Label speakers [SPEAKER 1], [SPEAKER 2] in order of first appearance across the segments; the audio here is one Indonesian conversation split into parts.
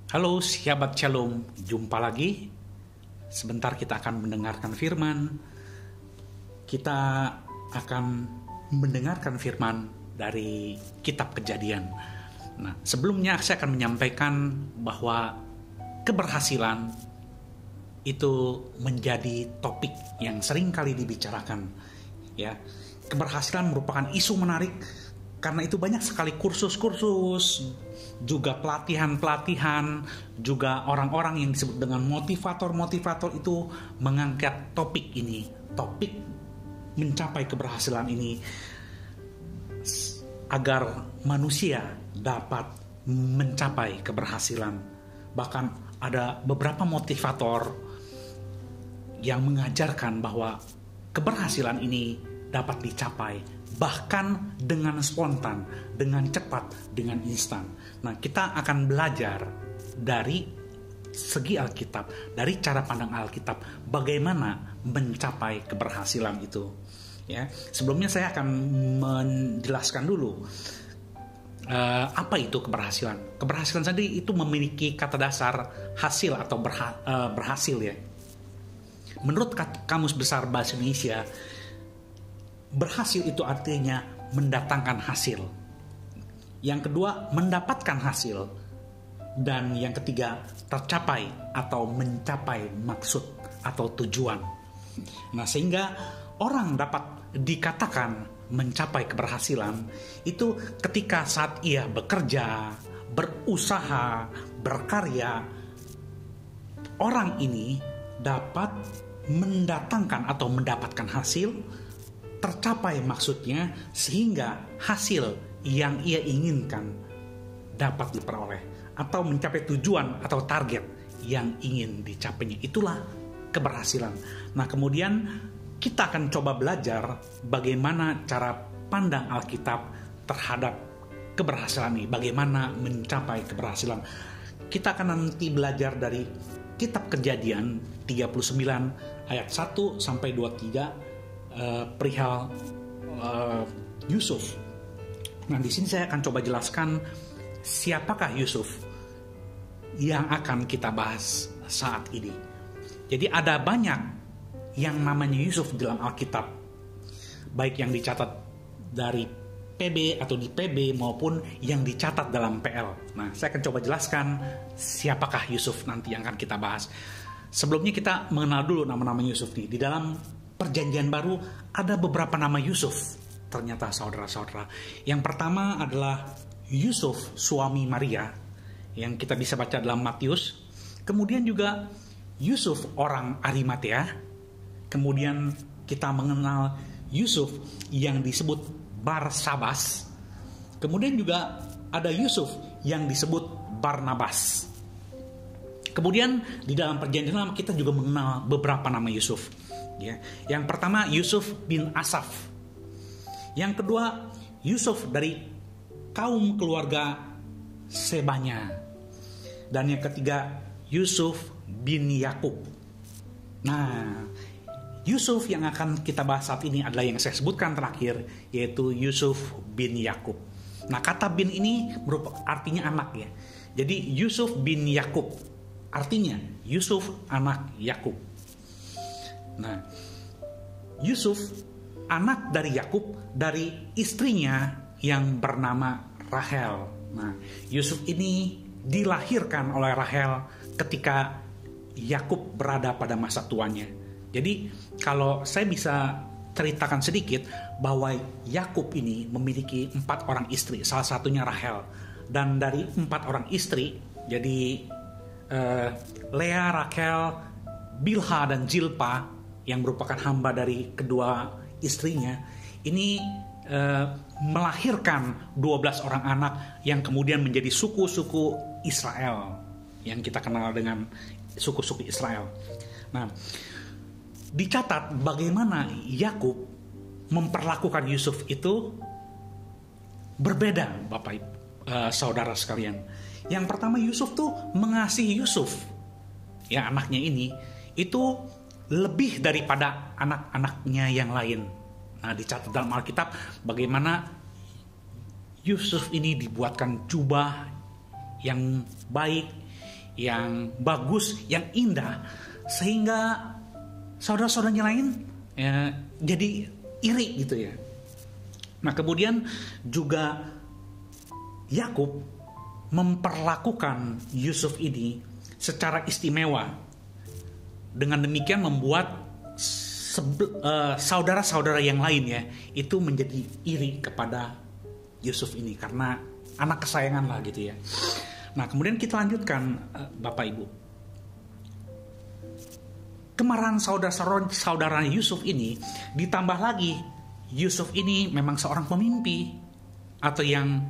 [SPEAKER 1] Halo sahabat Shalom, jumpa lagi. Sebentar kita akan mendengarkan firman. Kita akan mendengarkan firman dari kitab Kejadian. Nah, sebelumnya saya akan menyampaikan bahwa keberhasilan itu menjadi topik yang sering kali dibicarakan. Ya, keberhasilan merupakan isu menarik karena itu banyak sekali kursus-kursus, juga pelatihan-pelatihan, juga orang-orang yang disebut dengan motivator-motivator itu mengangkat topik ini, topik mencapai keberhasilan ini, agar manusia dapat mencapai keberhasilan. Bahkan ada beberapa motivator yang mengajarkan bahwa keberhasilan ini dapat dicapai bahkan dengan spontan, dengan cepat, dengan instan. Nah, kita akan belajar dari segi Alkitab, dari cara pandang Alkitab, bagaimana mencapai keberhasilan itu. Ya, sebelumnya saya akan menjelaskan dulu apa itu keberhasilan. Keberhasilan sendiri itu memiliki kata dasar hasil atau berhasil ya. Menurut Kamus Besar Bahasa Indonesia, berhasil itu artinya mendatangkan hasil. Yang kedua, mendapatkan hasil. Dan yang ketiga, tercapai atau mencapai maksud atau tujuan. Nah, sehingga orang dapat dikatakan mencapai keberhasilan itu ketika saat ia bekerja, berusaha, berkarya, orang ini dapat mendatangkan atau mendapatkan hasil, tercapai maksudnya, sehingga hasil yang ia inginkan dapat diperoleh atau mencapai tujuan atau target yang ingin dicapainya. Itulah keberhasilan. Nah, kemudian kita akan coba belajar bagaimana cara pandang Alkitab terhadap keberhasilan ini, bagaimana mencapai keberhasilan. Kita akan nanti belajar dari kitab Kejadian 39 ayat 1 sampai 23 perihal Yusuf. Nah, di sini saya akan coba jelaskan siapakah Yusuf yang akan kita bahas saat ini. Jadi ada banyak yang namanya Yusuf dalam Alkitab, baik yang dicatat dari PB atau di PB maupun yang dicatat dalam PL. Nah, saya akan coba jelaskan siapakah Yusuf nanti yang akan kita bahas. Sebelumnya kita mengenal dulu nama-nama Yusuf nih. Di dalam Perjanjian Baru ada beberapa nama Yusuf, ternyata saudara-saudara. Yang pertama adalah Yusuf suami Maria, yang kita bisa baca dalam Matius. Kemudian juga Yusuf orang Arimatea. Kemudian kita mengenal Yusuf yang disebut Barsabas. Kemudian juga ada Yusuf yang disebut Barnabas. Kemudian di dalam Perjanjian Lama kita juga mengenal beberapa nama Yusuf. Ya. Yang pertama Yusuf bin Asaf. Yang kedua Yusuf dari kaum keluarga Sebanya. Dan yang ketiga Yusuf bin Yakub. Nah, Yusuf yang akan kita bahas saat ini adalah yang saya sebutkan terakhir, yaitu Yusuf bin Yakub. Nah, kata bin ini artinya anak ya. Jadi Yusuf bin Yakub artinya Yusuf anak Yakub. Nah, Yusuf anak dari Yakub dari istrinya yang bernama Rahel. Nah, Yusuf ini dilahirkan oleh Rahel ketika Yakub berada pada masa tuanya. Jadi kalau saya bisa ceritakan sedikit bahwa Yakub ini memiliki 4 orang istri, salah satunya Rahel. Dan dari 4 orang istri, jadi Lea, Rachel, Bilha dan Zilpa yang merupakan hamba dari kedua istrinya, ini melahirkan 12 orang anak yang kemudian menjadi suku-suku Israel yang kita kenal dengan suku-suku Israel. Nah, dicatat bagaimana Yakub memperlakukan Yusuf itu berbeda, Bapak saudara sekalian. Yang pertama, Yusuf tuh mengasihi Yusuf, ya anaknya ini, itu lebih daripada anak-anaknya yang lain. Nah, dicatat dalam Alkitab bagaimana Yusuf ini dibuatkan jubah yang baik, yang bagus, yang indah, sehingga saudara-saudaranya lain ya, jadi iri gitu ya. Nah kemudian juga Yakub memperlakukan Yusuf ini secara istimewa. Dengan demikian membuat saudara-saudara yang lain ya itu menjadi iri kepada Yusuf ini karena anak kesayangan lah gitu ya. Nah kemudian kita lanjutkan Bapak Ibu. Kemarahan saudara-saudara Yusuf ini ditambah lagi Yusuf ini memang seorang pemimpi atau yang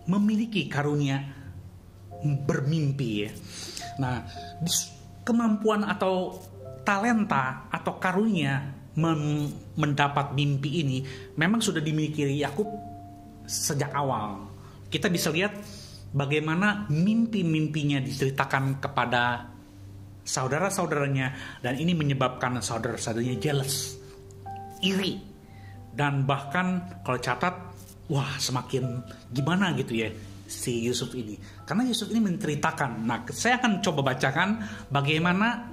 [SPEAKER 1] memiliki karunia bermimpi ya. Nah kemampuan atau talenta atau karunia mendapat mimpi ini memang sudah dimiliki Yakub sejak awal. Kita bisa lihat bagaimana mimpi-mimpinya diceritakan kepada saudara-saudaranya, dan ini menyebabkan saudara-saudaranya jealous, iri, dan bahkan kalau catat, wah semakin gimana gitu ya si Yusuf ini. Karena Yusuf ini menceritakan. Nah saya akan coba bacakan bagaimana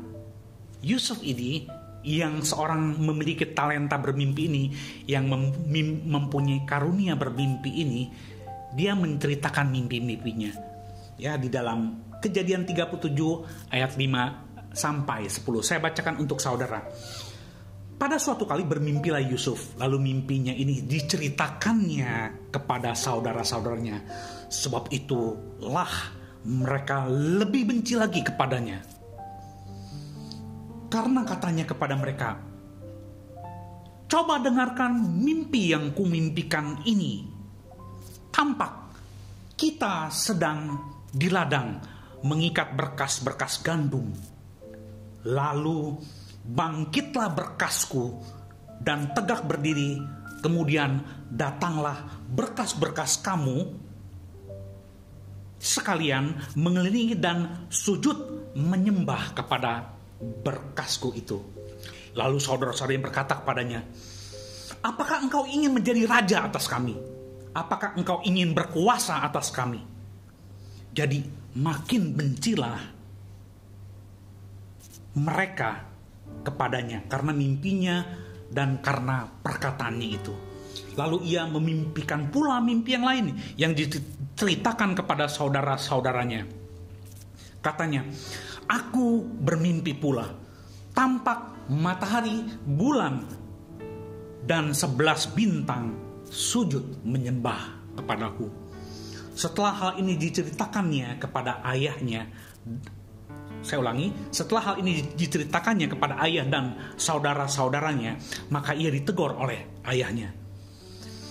[SPEAKER 1] Yusuf ini yang seorang memiliki talenta bermimpi ini, yang mempunyai karunia bermimpi ini, dia menceritakan mimpi-mimpinya. Ya di dalam Kejadian 37 ayat 5 sampai 10. Saya bacakan untuk saudara. Pada suatu kali bermimpilah Yusuf, lalu mimpinya ini diceritakannya kepada saudara-saudaranya. Sebab itulah mereka lebih benci lagi kepadanya. Karena katanya kepada mereka, coba dengarkan mimpi yang kumimpikan ini. Tampak kita sedang di ladang mengikat berkas-berkas gandum. Lalu bangkitlah berkasku dan tegak berdiri. Kemudian datanglah berkas-berkas kamu sekalian mengelilingi dan sujud menyembah kepada berkasku itu. Lalu saudara-saudara yang berkata kepadanya, apakah engkau ingin menjadi raja atas kami? Apakah engkau ingin berkuasa atas kami? Jadi makin bencilah mereka kepadanya karena mimpinya dan karena perkataannya itu. Lalu ia memimpikan pula mimpi yang lain yang diceritakan kepada saudara-saudaranya. Katanya, aku bermimpi pula, tampak matahari, bulan, dan 11 bintang sujud menyembah kepadaku. Setelah hal ini diceritakannya kepada ayahnya, saya ulangi, setelah hal ini diceritakannya kepada ayah dan saudara-saudaranya, maka ia ditegur oleh ayahnya.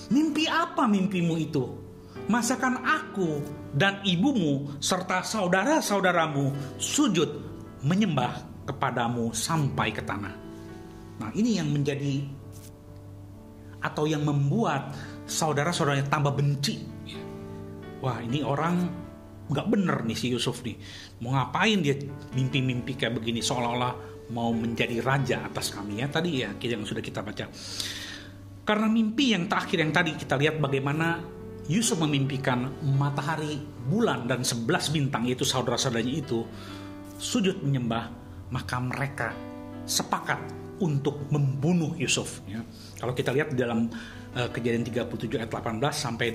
[SPEAKER 1] Mimpi apa mimpimu itu? Masakan aku dan ibumu serta saudara-saudaramu sujud menyembah kepadamu sampai ke tanah. Nah ini yang menjadi atau yang membuat saudara-saudaranya tambah benci. Wah ini orang gak bener nih si Yusuf nih. Mau ngapain dia mimpi-mimpi kayak begini, seolah-olah mau menjadi raja atas kami ya. Tadi ya yang sudah kita baca. Karena mimpi yang terakhir yang tadi kita lihat bagaimana Yusuf memimpikan matahari, bulan, dan 11 bintang, yaitu saudara-saudaranya itu sujud menyembah, maka mereka sepakat untuk membunuh Yusuf ya. Kalau kita lihat di dalam Kejadian 37 ayat 18 sampai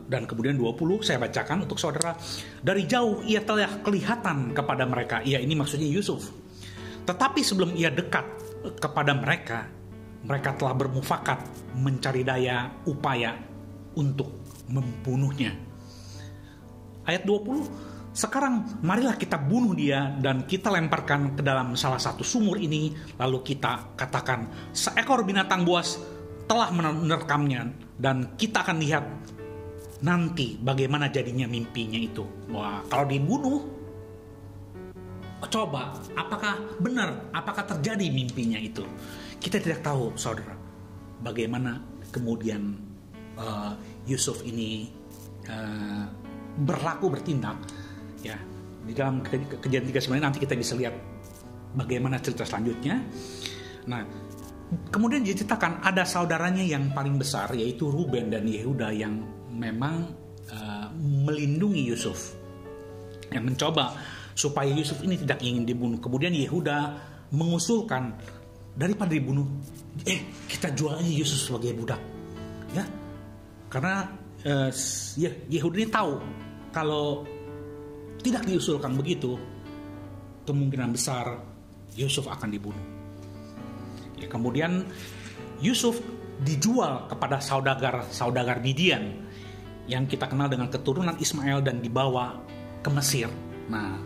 [SPEAKER 1] dan kemudian 20, saya bacakan untuk saudara. Dari jauh ia telah kelihatan kepada mereka. Ia ini maksudnya Yusuf. Tetapi sebelum ia dekat kepada mereka, mereka telah bermufakat mencari daya upaya untuk membunuhnya. Ayat 20, sekarang marilah kita bunuh dia dan kita lemparkan ke dalam salah satu sumur ini. Lalu kita katakan, seekor binatang buas telah menerkamnya dan kita akan lihat nanti bagaimana jadinya mimpinya itu. Wah, kalau dibunuh, coba apakah benar, apakah terjadi mimpinya itu? Kita tidak tahu, saudara, bagaimana kemudian Yusuf ini bertindak. Ya, di dalam Kejadian 39 nanti kita bisa lihat bagaimana cerita selanjutnya. Nah, kemudian diceritakan ada saudaranya yang paling besar, yaitu Ruben dan Yehuda, yang memang melindungi Yusuf, yang mencoba supaya Yusuf ini tidak ingin dibunuh. Kemudian Yehuda mengusulkan, daripada dibunuh, kita jual aja Yusuf sebagai budak, ya, karena Yehuda ini tahu kalau tidak diusulkan begitu, kemungkinan besar Yusuf akan dibunuh. Ya, kemudian Yusuf dijual kepada saudagar Midian yang kita kenal dengan keturunan Ismail dan dibawa ke Mesir. Nah,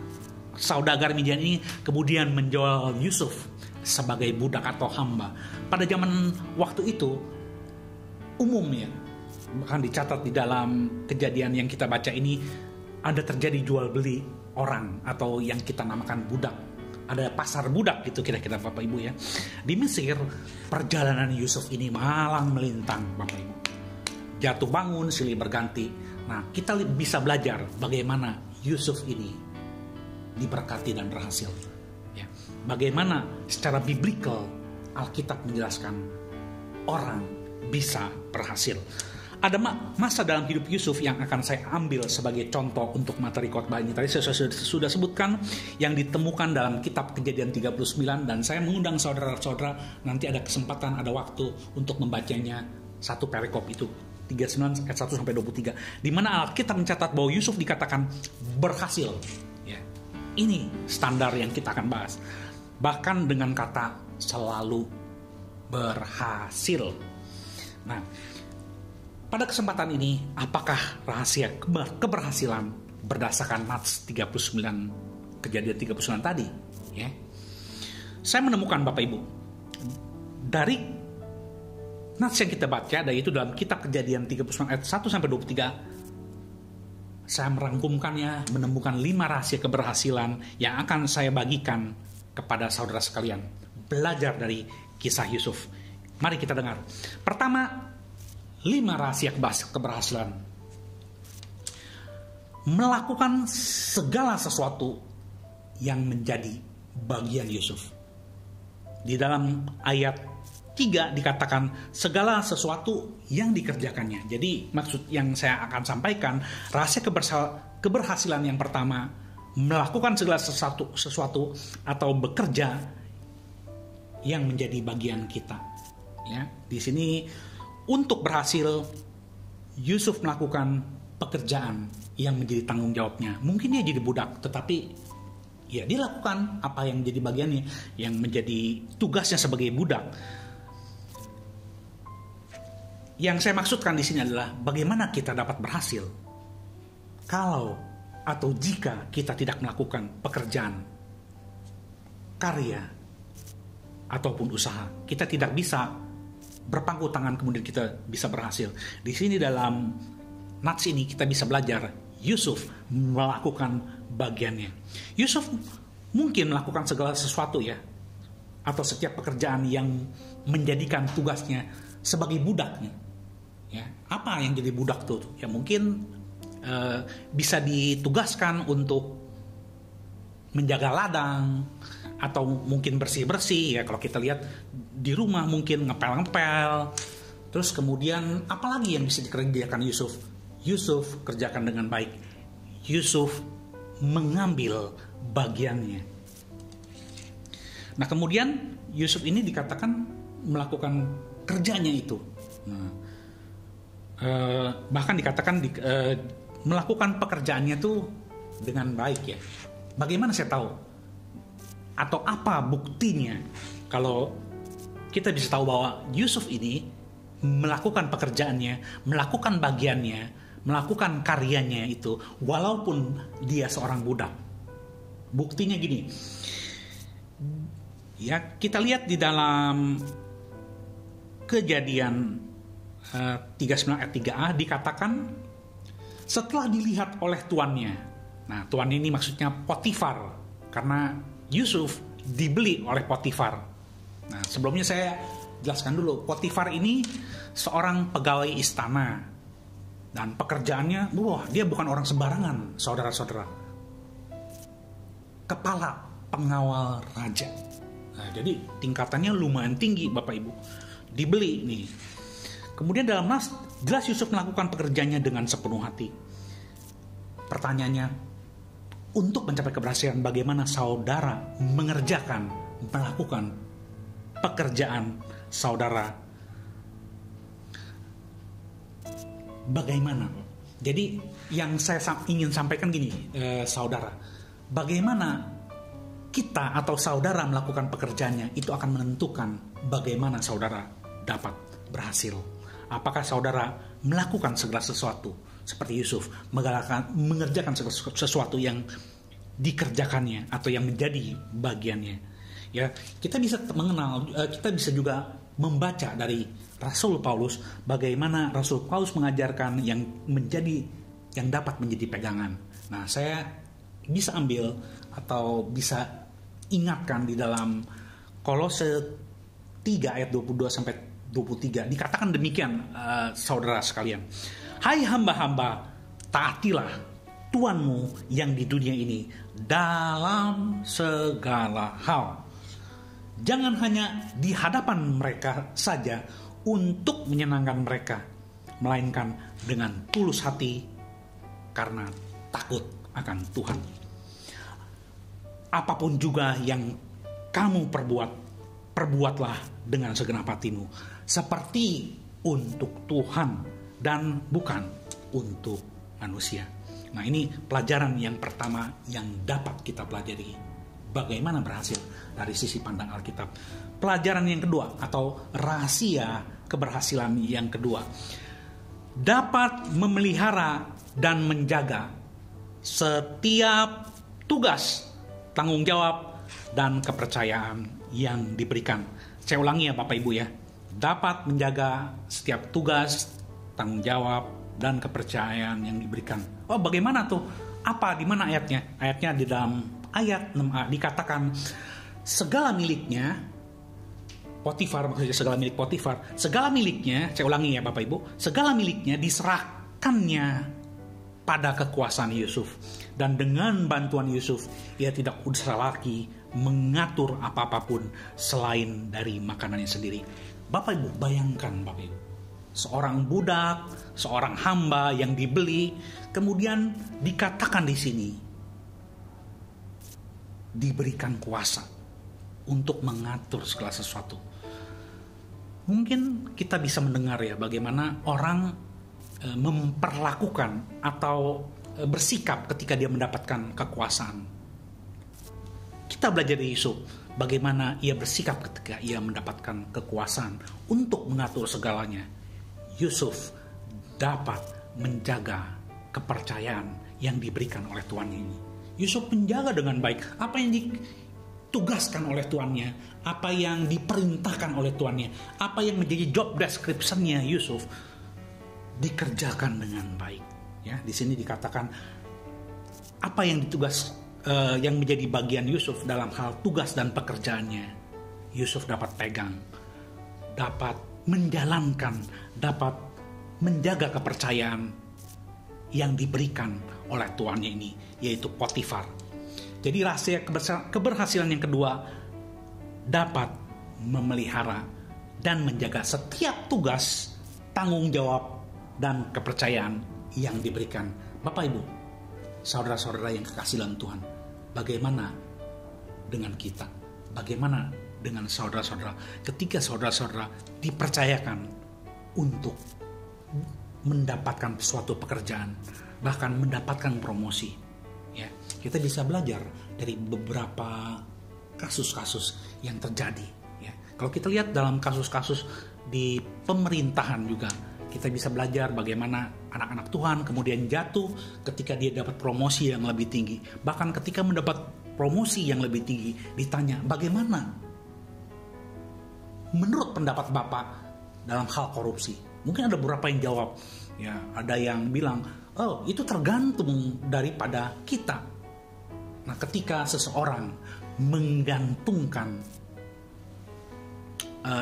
[SPEAKER 1] saudagar Midian ini kemudian menjual Yusuf sebagai budak atau hamba. Pada zaman waktu itu umumnya, bahkan dicatat di dalam kejadian yang kita baca ini, ada terjadi jual beli orang atau yang kita namakan budak. Ada pasar budak gitu kira-kira Bapak Ibu ya. Di Mesir, perjalanan Yusuf ini malang melintang Bapak Ibu. Jatuh bangun, silih berganti. Nah, kita bisa belajar bagaimana Yusuf ini diberkati dan berhasil. Ya. Bagaimana secara biblikal Alkitab menjelaskan orang bisa berhasil. Ada masa dalam hidup Yusuf yang akan saya ambil sebagai contoh untuk materi khotbah ini. Tadi saya sudah sebutkan yang ditemukan dalam kitab Kejadian 39, dan saya mengundang saudara-saudara nanti ada kesempatan, ada waktu untuk membacanya satu perikop itu 39 ayat 1 sampai 23, di mana Alkitab mencatat bahwa Yusuf dikatakan berhasil. Ya. Ini standar yang kita akan bahas. Bahkan dengan kata selalu berhasil. Nah, pada kesempatan ini, apakah rahasia keberhasilan berdasarkan Nats 39, Kejadian 39 tadi? Ya. Saya menemukan Bapak Ibu, dari Nats yang kita baca, yaitu dalam kitab Kejadian 39 ayat 1 sampai 23, saya merangkumkannya, menemukan 5 rahasia keberhasilan yang akan saya bagikan kepada saudara sekalian. Belajar dari kisah Yusuf. Mari kita dengar. Pertama, 5 rahasia keberhasilan. Melakukan segala sesuatu yang menjadi bagian Yusuf. Di dalam ayat 3 dikatakan segala sesuatu yang dikerjakannya. Jadi maksud yang saya akan sampaikan, rahasia keberhasilan yang pertama, melakukan segala sesuatu atau bekerja yang menjadi bagian kita. Ya, di sini untuk berhasil, Yusuf melakukan pekerjaan yang menjadi tanggung jawabnya. Mungkin dia jadi budak, tetapi ya dia lakukan apa yang menjadi bagiannya, yang menjadi tugasnya sebagai budak. Yang saya maksudkan di sini adalah bagaimana kita dapat berhasil kalau atau jika kita tidak melakukan pekerjaan, karya, ataupun usaha. Kita tidak bisa berpangku tangan kemudian kita bisa berhasil. Di sini dalam Nats ini kita bisa belajar Yusuf melakukan bagiannya. Yusuf mungkin melakukan segala sesuatu ya, atau setiap pekerjaan yang menjadikan tugasnya sebagai budaknya. Ya, apa yang jadi budak tuh? Ya mungkin bisa ditugaskan untuk menjaga ladang, atau mungkin bersih-bersih ya, kalau kita lihat di rumah mungkin ngepel-ngepel. Terus kemudian apalagi yang bisa dikerjakan Yusuf? Yusuf kerjakan dengan baik. Yusuf mengambil bagiannya. Nah, kemudian Yusuf ini dikatakan melakukan kerjanya itu. Nah, bahkan dikatakan melakukan pekerjaannya itu dengan baik ya. Bagaimana saya tahu? Atau apa buktinya kalau kita bisa tahu bahwa Yusuf ini melakukan pekerjaannya, melakukan bagiannya, melakukan karyanya itu walaupun dia seorang budak. Buktinya gini. Ya, kita lihat di dalam Kejadian 39 ayat 3a dikatakan setelah dilihat oleh tuannya. Nah, tuan ini maksudnya Potifar, karena Yusuf dibeli oleh Potifar. Nah, sebelumnya saya jelaskan dulu. Potifar ini seorang pegawai istana. Dan pekerjaannya, dia bukan orang sembarangan, saudara-saudara. Kepala pengawal raja. Nah, jadi tingkatannya lumayan tinggi, Bapak Ibu. Dibeli nih. Kemudian dalam Nas, jelas Yusuf melakukan pekerjaannya dengan sepenuh hati. Pertanyaannya, untuk mencapai keberhasilan, bagaimana saudara melakukan pekerjaan saudara. Bagaimana? Jadi yang saya ingin sampaikan gini, saudara, bagaimana kita atau saudara melakukan pekerjaannya itu akan menentukan bagaimana saudara dapat berhasil. Apakah saudara melakukan segala sesuatu seperti Yusuf, mengerjakan sesuatu yang dikerjakannya atau yang menjadi bagiannya. Ya, kita bisa mengenal, kita bisa juga membaca dari Rasul Paulus bagaimana Rasul Paulus mengajarkan yang dapat menjadi pegangan. Nah, saya bisa ambil atau bisa ingatkan di dalam Kolose 3 ayat 22 sampai 23 dikatakan demikian, saudara sekalian. Hai hamba-hamba, taatilah Tuanmu yang di dunia ini dalam segala hal. Jangan hanya di hadapan mereka saja untuk menyenangkan mereka, melainkan dengan tulus hati karena takut akan Tuhan. Apapun juga yang kamu perbuatlah dengan segenap hatimu, seperti untuk Tuhan dan bukan untuk manusia. Nah, ini pelajaran yang pertama yang dapat kita pelajari, bagaimana berhasil dari sisi pandang Alkitab. Pelajaran yang kedua atau rahasia keberhasilan yang kedua, dapat memelihara dan menjaga setiap tugas, tanggung jawab, dan kepercayaan yang diberikan. Saya ulangi ya Bapak Ibu ya, dapat menjaga setiap tugas, tanggung jawab, dan kepercayaan yang diberikan. Oh, bagaimana tuh? Apa? Di mana ayatnya? Ayatnya di dalam ayat 6a dikatakan segala miliknya Potifar, maksudnya segala milik Potifar, segala miliknya, saya ulangi ya Bapak Ibu, segala miliknya diserahkannya pada kekuasaan Yusuf, dan dengan bantuan Yusuf ia tidak usah lagi mengatur apa-apapun selain dari makanannya sendiri. Bapak Ibu, bayangkan Bapak Ibu, seorang budak, seorang hamba yang dibeli, kemudian dikatakan di sini diberikan kuasa untuk mengatur segala sesuatu. Mungkin kita bisa mendengar ya bagaimana orang memperlakukan atau bersikap ketika dia mendapatkan kekuasaan. Kita belajar dari Yusuf bagaimana ia bersikap ketika ia mendapatkan kekuasaan untuk mengatur segalanya. Yusuf dapat menjaga kepercayaan yang diberikan oleh tuannya ini. Yusuf menjaga dengan baik apa yang ditugaskan oleh tuannya, apa yang diperintahkan oleh tuannya, apa yang menjadi job description-nya Yusuf dikerjakan dengan baik. Ya, di sini dikatakan apa yang yang menjadi bagian Yusuf dalam hal tugas dan pekerjaannya, Yusuf dapat pegang, dapat menjalankan, dapat menjaga kepercayaan yang diberikan oleh tuannya ini, yaitu Potifar. Jadi rahasia keberhasilan yang kedua, dapat memelihara dan menjaga setiap tugas, tanggung jawab, dan kepercayaan yang diberikan. Bapak Ibu, saudara-saudara yang kekasih dalam Tuhan, bagaimana dengan kita? Bagaimana dengan saudara-saudara ketika saudara-saudara dipercayakan untuk mendapatkan suatu pekerjaan, bahkan mendapatkan promosi? Ya, kita bisa belajar dari beberapa kasus-kasus yang terjadi. Ya, kalau kita lihat dalam kasus-kasus di pemerintahan juga, kita bisa belajar bagaimana anak-anak Tuhan kemudian jatuh ketika dia dapat promosi yang lebih tinggi. Bahkan ketika mendapat promosi yang lebih tinggi, ditanya bagaimana menurut pendapat Bapak dalam hal korupsi. Mungkin ada beberapa yang jawab, ya, ada yang bilang, oh itu tergantung daripada kita. Nah, ketika seseorang menggantungkan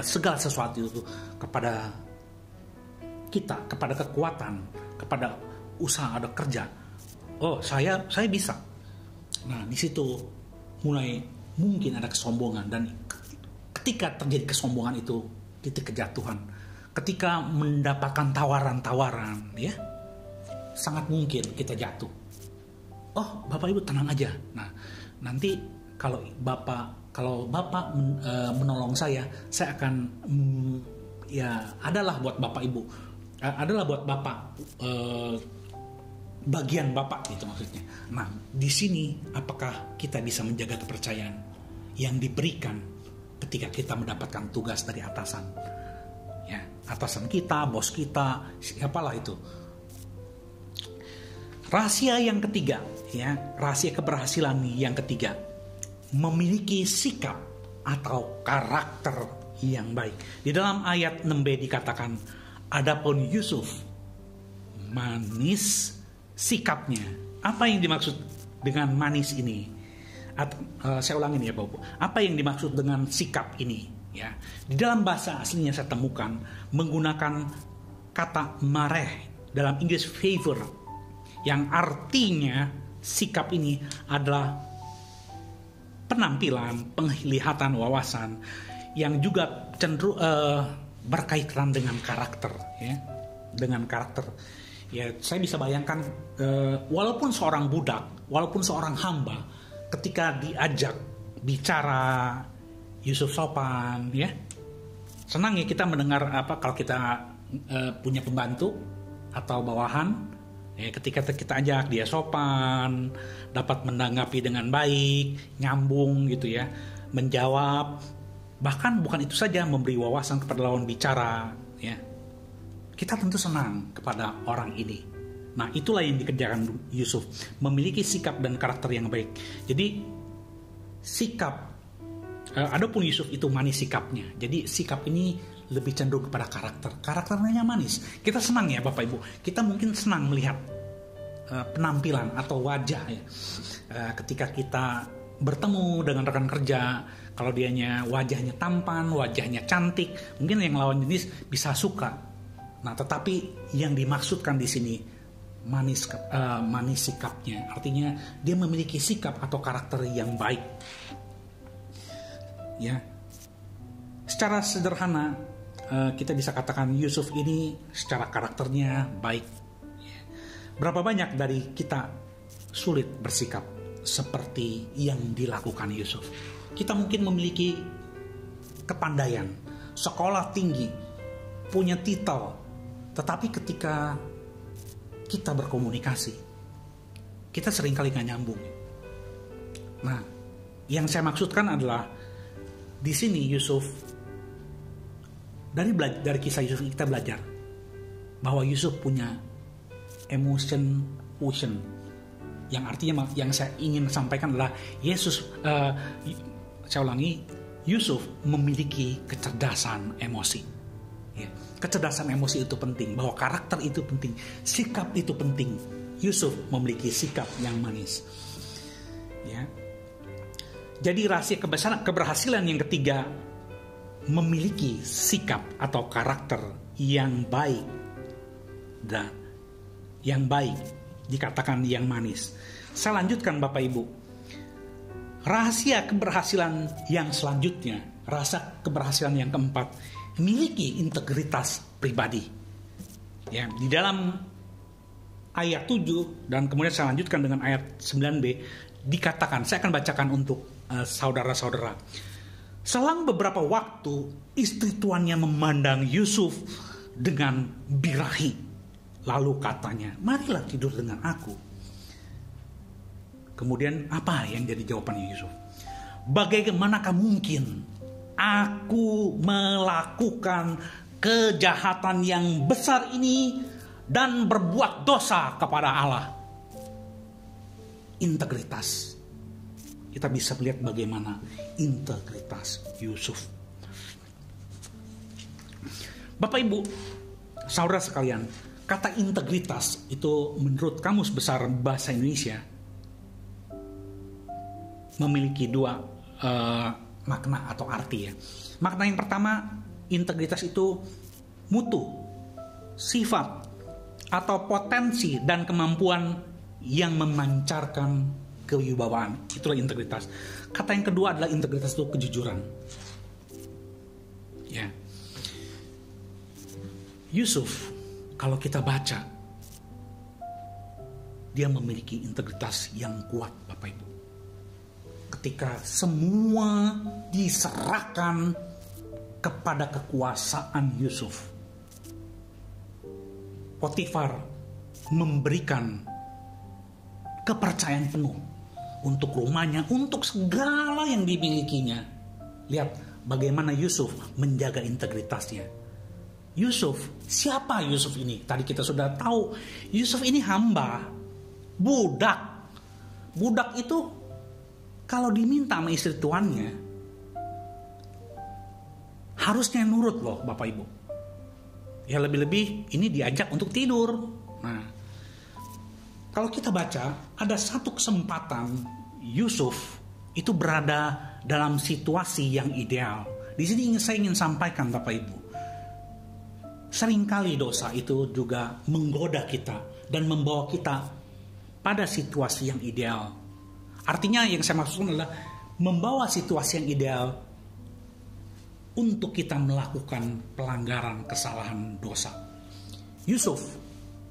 [SPEAKER 1] segala sesuatu itu kepada kita, kepada kekuatan, kepada usaha ada kerja, oh saya bisa. Nah, di situ mulai mungkin ada kesombongan, dan ketika terjadi kesombongan itu titik kejatuhan. Ketika mendapatkan tawaran-tawaran, ya, sangat mungkin kita jatuh. oh Bapak Ibu tenang aja. Nah, nanti kalau Bapak menolong saya akan ya adalah buat Bapak Ibu, adalah buat Bapak, bagian Bapak itu maksudnya. Nah, di sini apakah kita bisa menjaga kepercayaan yang diberikan ketika kita mendapatkan tugas dari atasan? Ya, atasan kita, bos kita, siapalah itu. Rahasia yang ketiga, ya, rahasia keberhasilan yang ketiga, memiliki sikap atau karakter yang baik. Di dalam ayat 6b dikatakan, adapun Yusuf manis sikapnya. Apa yang dimaksud dengan manis ini? Saya ulangi nih ya Bapak. Apa yang dimaksud dengan sikap ini? Ya, di dalam bahasa aslinya saya temukan menggunakan kata mareh dalam Inggris favor, yang artinya sikap ini adalah penampilan, penglihatan, wawasan yang juga cenderung berkaitan dengan karakter, ya, dengan karakter. Ya, saya bisa bayangkan walaupun seorang budak, walaupun seorang hamba, ketika diajak bicara Yusuf sopan, ya. Senang ya kita mendengar kalau kita punya pembantu atau bawahan, ya, ketika kita ajak dia sopan, dapat menanggapi dengan baik, nyambung gitu ya, menjawab, bahkan bukan itu saja, memberi wawasan kepada lawan bicara, ya. Kita tentu senang kepada orang ini. Nah, itulah yang dikerjakan Yusuf, memiliki sikap dan karakter yang baik. Jadi sikap, adapun Yusuf itu manis sikapnya. Jadi sikap ini lebih cenderung kepada karakternya manis. Kita senang ya Bapak Ibu, kita mungkin senang melihat penampilan atau wajah ya, ketika kita bertemu dengan rekan kerja, kalau dianya wajahnya tampan, wajahnya cantik, mungkin yang lawan jenis bisa suka. Nah, tetapi yang dimaksudkan di sini manis sikapnya, artinya dia memiliki sikap atau karakter yang baik. Ya, secara sederhana kita bisa katakan Yusuf ini secara karakternya baik. Berapa banyak dari kita sulit bersikap seperti yang dilakukan Yusuf? Kita mungkin memiliki kepandaian, sekolah tinggi, punya titel, tetapi ketika kita berkomunikasi, kita seringkali gak nyambung. Nah, yang saya maksudkan adalah di sini Yusuf, dari kisah Yusuf kita belajar bahwa Yusuf punya emotion quotient, yang artinya yang saya ingin sampaikan adalah saya ulangi, Yusuf memiliki kecerdasan emosi. Ya, kecerdasan emosi itu penting, bahwa karakter itu penting, sikap itu penting. Yusuf memiliki sikap yang manis. Ya. Jadi rahasia keberhasilan yang ketiga, memiliki sikap atau karakter yang baik. Dan yang baik dikatakan yang manis. Saya lanjutkan Bapak Ibu. Rahasia keberhasilan yang selanjutnya, rahasia keberhasilan yang keempat, memiliki integritas pribadi. Ya, di dalam ayat 7 dan kemudian saya lanjutkan dengan ayat 9b dikatakan, saya akan bacakan untuk saudara-saudara. Selang beberapa waktu, istri tuannya memandang Yusuf dengan birahi. Lalu katanya, marilah tidur dengan aku. Kemudian apa yang jadi jawabannya Yusuf? Bagaimanakah mungkin aku melakukan kejahatan yang besar ini dan berbuat dosa kepada Allah? Integritas. Kita bisa melihat bagaimana integritas Yusuf. Bapak Ibu, saudara sekalian, kata integritas itu menurut Kamus Besar Bahasa Indonesia memiliki dua makna atau arti ya. Makna yang pertama, integritas itu mutu, sifat, atau potensi dan kemampuan yang memancarkan kewibawaan. Itulah integritas. Kata yang kedua adalah integritas itu kejujuran. Ya. Yusuf, kalau kita baca, dia memiliki integritas yang kuat, Bapak Ibu. Ketika semua diserahkan kepada kekuasaan Yusuf, Potifar memberikan kepercayaan penuh untuk rumahnya, untuk segala yang dimilikinya. Lihat bagaimana Yusuf menjaga integritasnya. Yusuf, siapa Yusuf ini? Tadi kita sudah tahu, Yusuf ini hamba, budak. Budak itu kalau diminta sama istri tuannya, harusnya nurut loh Bapak Ibu. Ya lebih-lebih ini diajak untuk tidur. Nah, kalau kita baca, ada satu kesempatan Yusuf itu berada dalam situasi yang ideal. Di sini saya ingin sampaikan Bapak Ibu, seringkali dosa itu juga menggoda kita dan membawa kita pada situasi yang ideal. Artinya yang saya maksudkan adalah membawa situasi yang ideal untuk kita melakukan pelanggaran, kesalahan, dosa. Yusuf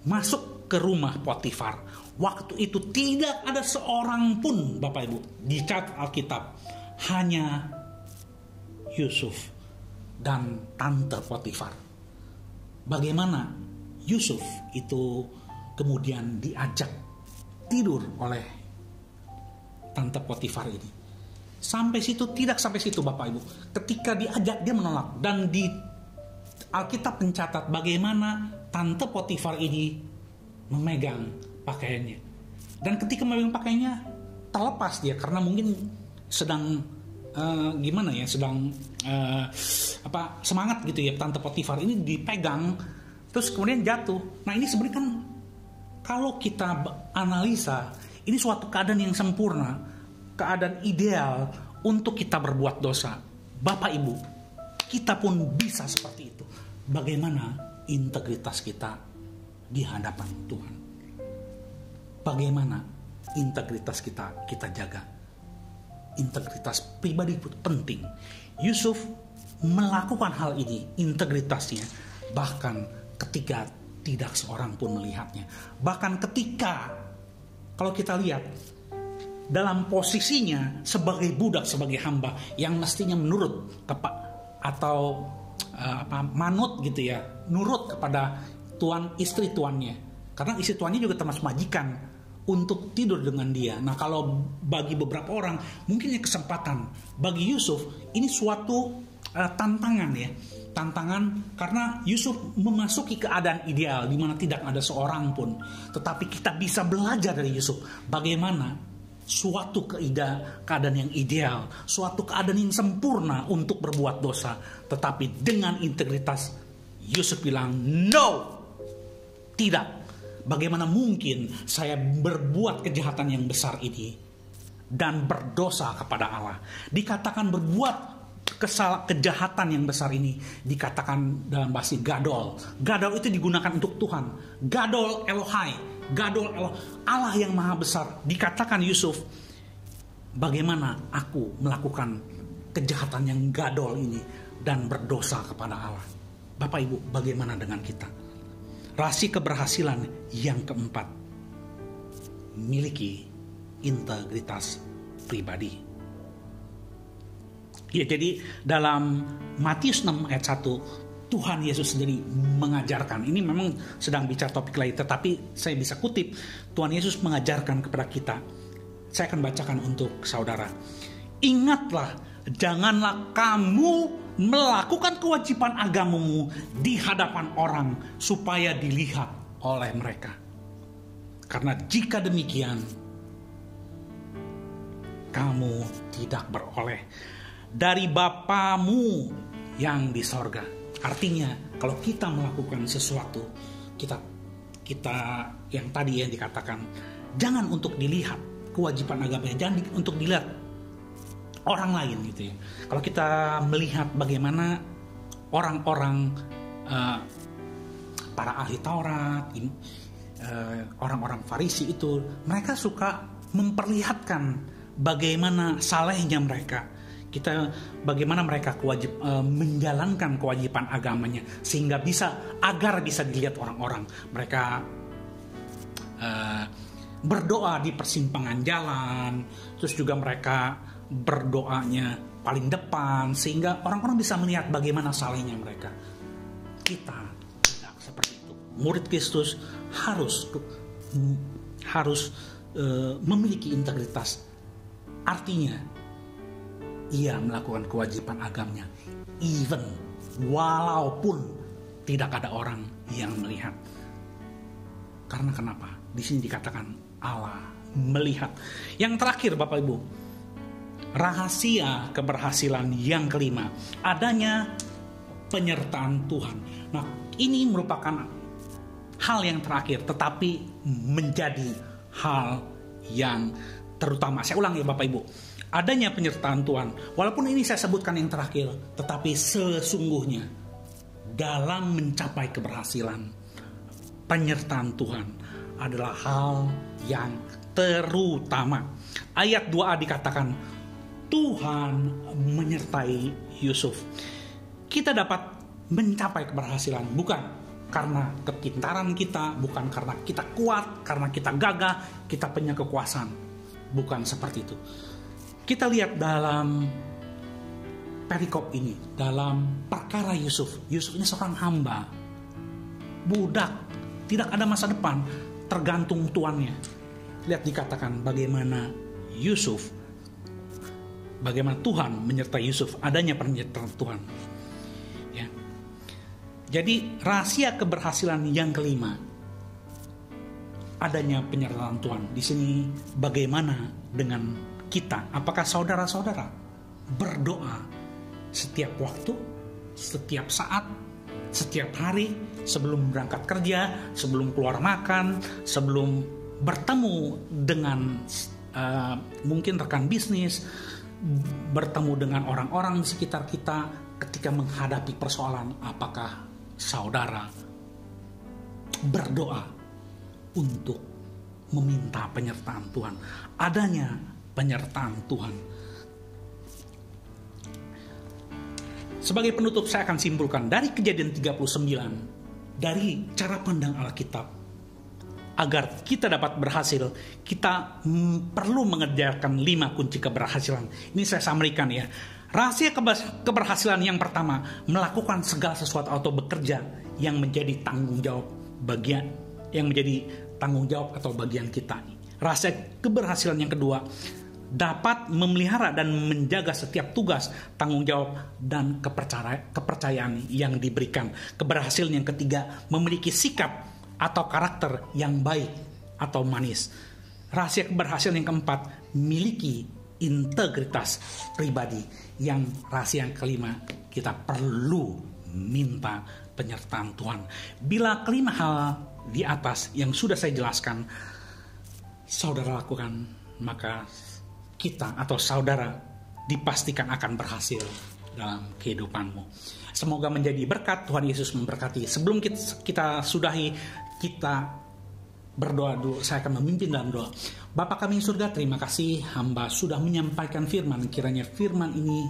[SPEAKER 1] masuk ke rumah Potifar. Waktu itu tidak ada seorang pun, Bapak Ibu, dicatat Alkitab. Hanya Yusuf dan tante Potifar. Bagaimana Yusuf itu kemudian diajak tidur oleh tante Potifar ini. Tidak sampai situ Bapak Ibu. Ketika diajak dia menolak. Dan di Alkitab mencatat bagaimana tante Potifar ini memegang pakaiannya. Dan ketika memegang pakaiannya terlepas dia karena mungkin sedang semangat gitu ya. Tante Potifar ini dipegang terus kemudian jatuh. Nah ini sebenarnya kan kalau kita analisa, ini suatu keadaan yang sempurna, keadaan ideal untuk kita berbuat dosa. Bapak Ibu, kita pun bisa seperti itu. Bagaimana integritas kita di hadapan Tuhan? Bagaimana integritas kita jaga? Integritas pribadi itu penting. Yusuf melakukan hal ini, integritasnya, bahkan ketika tidak seorang pun melihatnya. Bahkan ketika, kalau kita lihat, dalam posisinya sebagai budak, sebagai hamba yang mestinya menurut atau manut gitu ya, nurut kepada istri tuannya, karena istri tuannya juga termasuk majikan untuk tidur dengan dia. Nah kalau bagi beberapa orang mungkin ini kesempatan, bagi Yusuf ini suatu tantangan ya, tantangan karena Yusuf memasuki keadaan ideal di mana tidak ada seorang pun, tetapi kita bisa belajar dari Yusuf bagaimana suatu keadaan yang ideal, suatu keadaan yang sempurna untuk berbuat dosa, tetapi dengan integritas Yusuf bilang, no, tidak. Bagaimana mungkin saya berbuat kejahatan yang besar ini dan berdosa kepada Allah? Dikatakan berbuat kejahatan yang besar ini dikatakan dalam bahasa gadol. Gadol itu digunakan untuk Tuhan. Gadol Elohai, gadol Allah yang maha besar. Dikatakan Yusuf, bagaimana aku melakukan kejahatan yang gadol ini dan berdosa kepada Allah? Bapak Ibu, bagaimana dengan kita? Rahasia keberhasilan yang keempat, miliki integritas pribadi. Ya, jadi dalam Matius 6 ayat 1, Tuhan Yesus sendiri mengajarkan. Ini memang sedang bicara topik lain, tetapi saya bisa kutip. Tuhan Yesus mengajarkan kepada kita. Saya akan bacakan untuk saudara. Ingatlah, janganlah kamu melakukan kewajiban agamamu di hadapan orang supaya dilihat oleh mereka. Karena jika demikian, kamu tidak beroleh dari Bapamu yang di sorga. Artinya, kalau kita melakukan sesuatu, kita yang tadi yang dikatakan, jangan untuk dilihat kewajiban agamanya, jangan untuk dilihat orang lain gitu ya. Kalau kita melihat bagaimana orang-orang para ahli Taurat, orang-orang Farisi itu, mereka suka memperlihatkan bagaimana salehnya mereka. Bagaimana mereka menjalankan kewajiban agamanya sehingga agar bisa dilihat orang-orang. Mereka berdoa di persimpangan jalan, terus juga mereka berdoanya paling depan sehingga orang-orang bisa melihat bagaimana salehnya mereka. Kita tidak seperti itu. Murid Kristus harus memiliki integritas. Artinya ia melakukan kewajiban agamanya, even walaupun tidak ada orang yang melihat. Karena kenapa? Di sini dikatakan Allah melihat. Yang terakhir Bapak Ibu, rahasia keberhasilan yang kelima, adanya penyertaan Tuhan. Nah, ini merupakan hal yang terakhir, tetapi menjadi hal yang terutama. Saya ulang ya Bapak Ibu, adanya penyertaan Tuhan. Walaupun ini saya sebutkan yang terakhir, tetapi sesungguhnya dalam mencapai keberhasilan, penyertaan Tuhan adalah hal yang terutama. Ayat 2a dikatakan, Tuhan menyertai Yusuf. Kita dapat mencapai keberhasilan bukan karena kepintaran kita, bukan karena kita kuat, karena kita gagah, kita punya kekuasaan. Bukan seperti itu. Kita lihat dalam perikop ini, dalam perkara Yusuf. Yusuf ini seorang hamba, budak, tidak ada masa depan, tergantung tuannya. Lihat dikatakan bagaimana Yusuf, bagaimana Tuhan menyertai Yusuf, adanya penyertaan Tuhan. Ya. Jadi rahasia keberhasilan yang kelima, adanya penyertaan Tuhan. Di sini bagaimana dengan kita? Apakah saudara-saudara berdoa setiap waktu, setiap saat, setiap hari, sebelum berangkat kerja, sebelum keluar makan, sebelum bertemu dengan mungkin rekan bisnis, bertemu dengan orang-orang di sekitar kita, ketika menghadapi persoalan? Apakah saudara berdoa untuk meminta penyertaan Tuhan? Adanya penyertaan Tuhan. Sebagai penutup saya akan simpulkan dari Kejadian 39, dari cara pandang Alkitab, agar kita dapat berhasil, kita perlu mengerjakan 5 kunci keberhasilan. Ini saya samarikan ya. Rahasia keberhasilan yang pertama, melakukan segala sesuatu atau bekerja yang menjadi tanggung jawab atau bagian kita. Rahasia keberhasilan yang kedua, dapat memelihara dan menjaga setiap tugas, tanggung jawab, dan kepercayaan yang diberikan. Keberhasilan yang ketiga, memiliki sikap atau karakter yang baik atau manis. Rahasia keberhasilan yang keempat, miliki integritas pribadi. Yang rahasia yang kelima, kita perlu minta penyertaan Tuhan. Bila kelima hal di atas yang sudah saya jelaskan saudara lakukan, maka kita atau saudara dipastikan akan berhasil dalam kehidupanmu. Semoga menjadi berkat. Tuhan Yesus memberkati. Sebelum kita sudahi, kita berdoa dulu. Saya akan memimpin dalam doa. Bapa kami di surga, terima kasih hamba sudah menyampaikan firman. Kiranya firman ini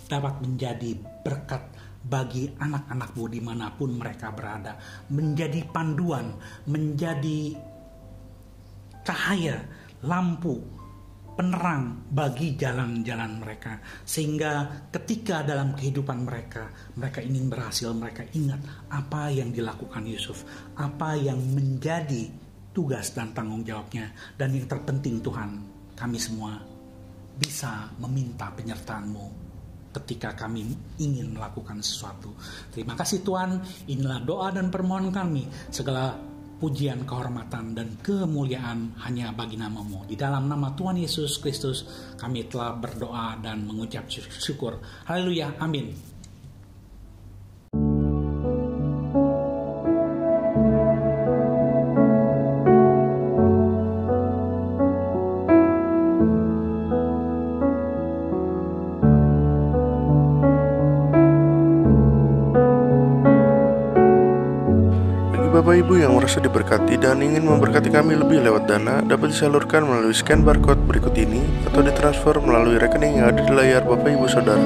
[SPEAKER 1] dapat menjadi berkat bagi anak-anakmu dimanapun mereka berada. Menjadi panduan, menjadi cahaya, lampu, penerang bagi jalan-jalan mereka. Sehingga ketika dalam kehidupan mereka ingin berhasil, mereka ingat apa yang dilakukan Yusuf, apa yang menjadi tugas dan tanggung jawabnya. Dan yang terpenting Tuhan, kami semua bisa meminta penyertaan-Mu ketika kami ingin melakukan sesuatu. Terima kasih Tuhan, inilah doa dan permohonan kami. Segala pujian, kehormatan, dan kemuliaan hanya bagi nama-Mu. Di dalam nama Tuhan Yesus Kristus kami telah berdoa dan mengucap syukur. Haleluya, amin.
[SPEAKER 2] Bapak Ibu yang merasa diberkati dan ingin memberkati kami lebih lewat dana, dapat disalurkan melalui scan barcode berikut ini atau ditransfer melalui rekening yang ada di layar Bapak Ibu Saudara.